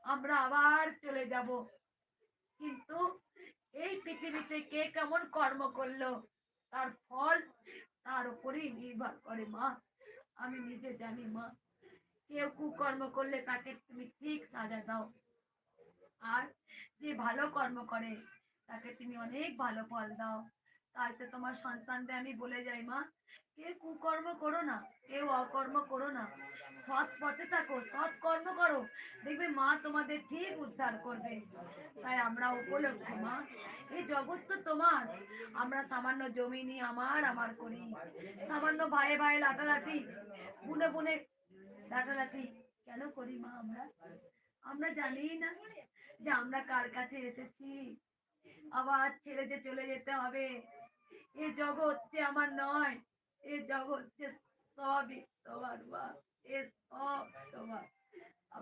আমরা আবার চলে যাব। কিন্তু এই পৃথিবীতে কে কেমন কর্ম করলো তার ফল তার উপরেই নির্ভর করে মা। আমি নিজে জানি মা, কেউ কুকর্ম করলে তাকে তুমি ঠিক সাজা দাও, আর যে ভালো কর্ম করে তাকে তুমি অনেক ভালো ফল দাও। তাই তো তোমার সন্তানদের আমি বলে যাই মা, কেউ কুকর্ম করো না, কেউ অকর্ম করো না, সৎ পথে থাকো, সৎ কর্ম করো, দেখবে মা তোমাদের ঠিক উদ্ধার করবে। তাই আমরা উপলক্ষ মা, এই জগৎ তো তোমার। আমরা সামান্য জমি নিয়ে আমার আমার করি, সামান্য ভাইয়ে ভাইয়ে লাঠালাঠি, বুনে বুনে লাঠালাঠি কেন করি মা? আমরা আমরা জানি না যে আমরা কার কাছে এসেছি, আবার ছেড়ে যে চলে যেতে হবে। এ জগৎ যে আমার নয়, এ জগৎ যে সবই তোমার মা, এ সব তোমার।